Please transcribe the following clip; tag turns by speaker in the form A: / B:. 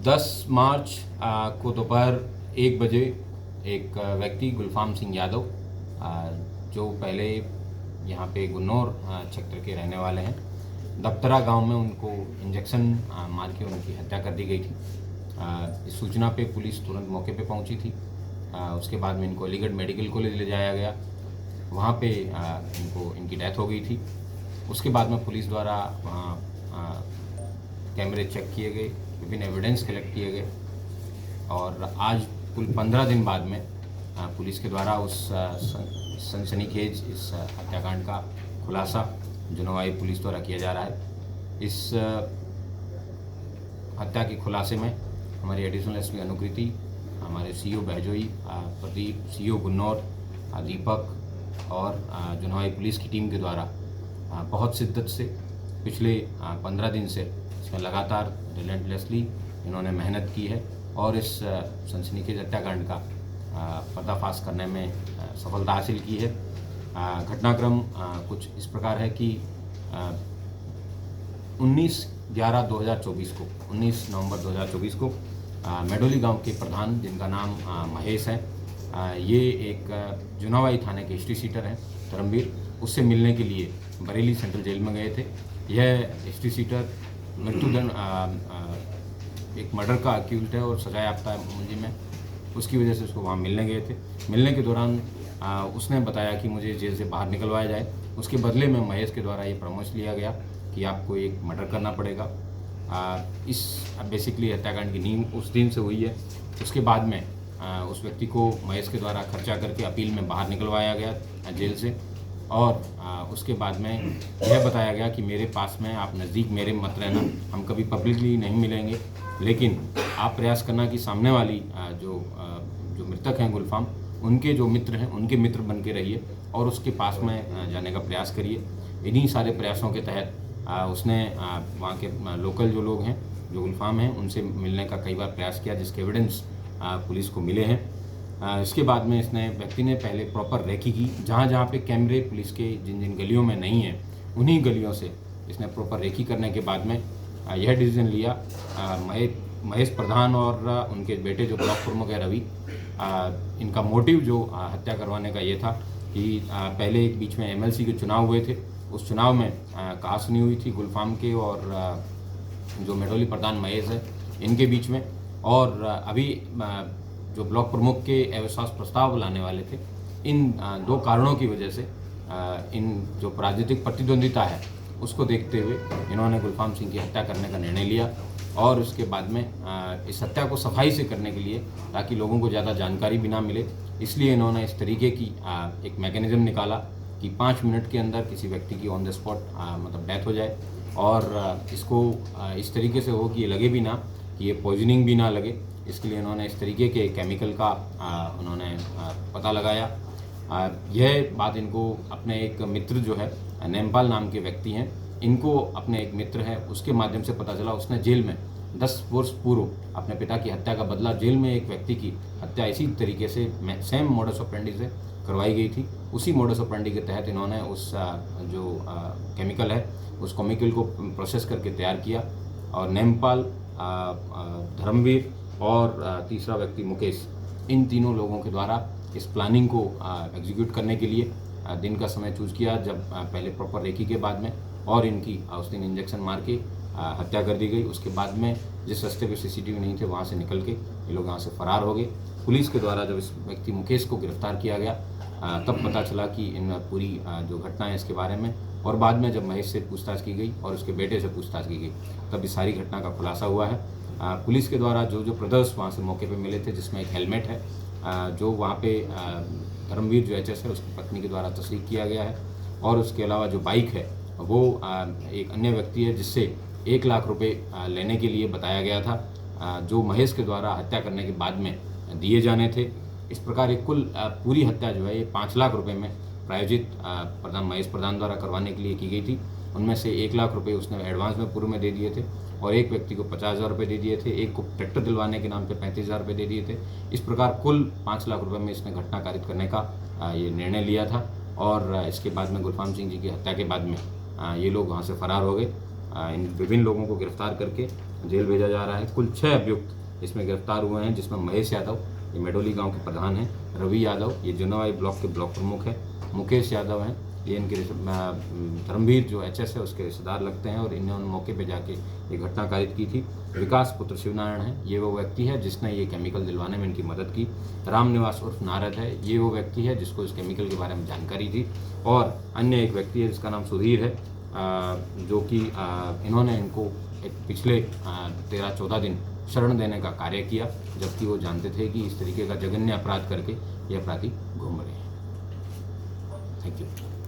A: 10 मार्च को दोपहर 1 बजे एक व्यक्ति गुलफाम सिंह यादव जो पहले यहाँ पे गुन्नौर क्षेत्र के रहने वाले हैं, दफ्तरा गांव में उनको इंजेक्शन मार के उनकी हत्या कर दी गई थी। इस सूचना पे पुलिस तुरंत मौके पे पहुंची थी। उसके बाद में इनको अलीगढ़ मेडिकल कॉलेज ले जाया गया, वहाँ पे इनकी डेथ हो गई थी। उसके बाद में पुलिस द्वारा वहाँ कैमरे चेक किए गए, विभिन्न एविडेंस कलेक्ट किए गए और आज कुल 15 दिन बाद में पुलिस के द्वारा उस सनसनीखेज इस हत्याकांड का खुलासा जुनवाई पुलिस द्वारा किया जा रहा है। इस हत्या के खुलासे में हमारी एडिशनल एसपी अनुकृति, हमारे सीओ बहजोई, प्रदीप, सीओ गुन्नौर, दीपक और जुनवाई पुलिस की टीम के द्वारा बहुत शिद्दत से पिछले 15 दिन से इसमें लगातार रिलेंटलेसली इन्होंने मेहनत की है और इस सनसनीखेज हत्याकांड का पर्दाफाश करने में सफलता हासिल की है। घटनाक्रम कुछ इस प्रकार है कि 19 नवंबर 2024 को मेडोली गांव के प्रधान, जिनका नाम महेश है, ये एक जुनावाई थाने के हिस्ट्री सीटर हैं धर्मवीर, उससे मिलने के लिए बरेली सेंट्रल जेल में गए थे। यह हिस्ट्री सीटर मृत्युदंड एक मर्डर का अक्यूज्ड है और सजा याफ्ता है मुंजी में। उसकी वजह से उसको वहाँ मिलने गए थे। मिलने के दौरान उसने बताया कि मुझे जेल से बाहर निकलवाया जाए। उसके बदले में महेश के द्वारा ये परामर्श लिया गया कि आपको एक मर्डर करना पड़ेगा। इस बेसिकली हत्याकांड की नींव उस दिन से हुई है। उसके बाद में उस व्यक्ति को महेश के द्वारा खर्चा करके अपील में बाहर निकलवाया गया जेल से और उसके बाद में यह बताया गया कि मेरे पास में आप नज़दीक मेरे मत रहना, हम कभी पब्लिकली नहीं मिलेंगे, लेकिन आप प्रयास करना कि सामने वाली जो मृतक हैं गुलफाम, उनके जो मित्र हैं उनके मित्र बन के रहिए और उसके पास में जाने का प्रयास करिए। इन्हीं सारे प्रयासों के तहत उसने वहाँ के लोकल जो लोग हैं, जो गुलफाम हैं, उनसे मिलने का कई बार प्रयास किया, जिसके एविडेंस पुलिस को मिले हैं। इसके बाद में इसने व्यक्ति ने पहले प्रॉपर रेकी की, जहाँ जहाँ पे कैमरे पुलिस के जिन जिन गलियों में नहीं हैं उन्हीं गलियों से इसने प्रॉपर रेकी करने के बाद में यह डिसीजन लिया। महेश प्रधान और उनके बेटे जो ब्लॉक प्रमुख है रवि, इनका मोटिव जो हत्या करवाने का ये था कि पहले एक बीच में एमएलसी के चुनाव हुए थे। उस चुनाव में कहासुनी हुई थी गुलफाम के और जो मेडोली प्रधान महेश है इनके बीच में, और अभी जो ब्लॉक प्रमुख के अविश्वास प्रस्ताव लाने वाले थे, इन दो कारणों की वजह से इन जो राजनीतिक प्रतिद्वंदिता है उसको देखते हुए इन्होंने गुलफाम सिंह की हत्या करने का निर्णय लिया। और उसके बाद में इस हत्या को सफाई से करने के लिए, ताकि लोगों को ज़्यादा जानकारी भी ना मिले, इसलिए इन्होंने इस तरीके की एक मैकेनिज़्म निकाला कि 5 मिनट के अंदर किसी व्यक्ति की ऑन द स्पॉट मतलब डेथ हो जाए और इसको इस तरीके से हो कि ये लगे भी ना कि ये पॉइजनिंग भी ना लगे। इसके लिए इन्होंने इस तरीके के केमिकल का उन्होंने पता लगाया। यह बात इनको अपने एक मित्र जो है नेमपाल नाम के व्यक्ति हैं, इनको अपने एक मित्र है उसके माध्यम से पता चला। उसने जेल में 10 वर्ष पूर्व अपने पिता की हत्या का बदला, जेल में एक व्यक्ति की हत्या इसी तरीके से सेम मोडस ऑपरेंडी से करवाई गई थी। उसी मोडस ऑपरेंडी के तहत इन्होंने उस जो केमिकल है उस केमिकल को प्रोसेस करके तैयार किया और नेमपाल, धर्मवीर और तीसरा व्यक्ति मुकेश, इन तीनों लोगों के द्वारा इस प्लानिंग को एग्जीक्यूट करने के लिए दिन का समय चूज़ किया, जब पहले प्रॉपर रेकी के बाद में और इनकी उस दिन इंजेक्शन मार के हत्या कर दी गई। उसके बाद में जिस रास्ते पे सीसीटीवी नहीं थे वहाँ से निकल के ये लोग यहाँ से फरार हो गए। पुलिस के द्वारा जब इस व्यक्ति मुकेश को गिरफ्तार किया गया तब पता चला कि इन पूरी जो घटना है इसके बारे में, और बाद में जब महेश से पूछताछ की गई और उसके बेटे से पूछताछ की गई तब इस सारी घटना का खुलासा हुआ है। पुलिस के द्वारा जो जो ब्रदर्स वहाँ से मौके पे मिले थे, जिसमें एक हेलमेट है जो वहाँ पे धर्मवीर जो एचएस है उसकी पत्नी के द्वारा तस्लीक किया गया है, और उसके अलावा जो बाइक है वो एक अन्य व्यक्ति है जिससे 1 लाख रुपए लेने के लिए बताया गया था, जो महेश के द्वारा हत्या करने के बाद में दिए जाने थे। इस प्रकार एक कुल पूरी हत्या जो है ये 5 लाख रुपए में प्रायोजित महेश प्रधान द्वारा करवाने के लिए की गई थी। उनमें से 1 लाख रुपए उसने एडवांस में पूर्व में दे दिए थे और एक व्यक्ति को 50,000 रुपये दे दिए थे, एक को ट्रैक्टर दिलवाने के नाम पे 35,000 रुपये दे दिए थे। इस प्रकार कुल 5 लाख रुपये में इसने घटना कारित करने का ये निर्णय लिया था और इसके बाद में गुलफाम सिंह जी की हत्या के बाद में ये लोग वहाँ से फरार हो गए। इन विभिन्न लोगों को गिरफ्तार करके जेल भेजा जा रहा है। कुल 6 अभियुक्त इसमें गिरफ्तार हुए हैं, जिसमें महेश यादव, ये मेडोली गांव के प्रधान हैं, रवि यादव, ये जुनावाई ब्लॉक के ब्लॉक प्रमुख हैं, मुकेश यादव हैं, ये इनके धर्मवीर जो एचएस है उसके रिश्तेदार लगते हैं, और इन्होंने मौके पे जाके ये घटना कारित की थी। विकास पुत्र शिवनारायण है, ये वो व्यक्ति है जिसने ये केमिकल दिलवाने में इनकी मदद की। रामनिवास उर्फ नारद है, ये वो व्यक्ति है जिसको इस केमिकल के बारे में जानकारी थी। और अन्य एक व्यक्ति है जिसका नाम सुधीर है, जो कि इन्होंने इनको एक पिछले 13-14 दिन शरण देने का कार्य किया, जबकि वो जानते थे कि इस तरीके का जघन्य अपराध करके ये अपराधी घूम रहे हैं। Thank you.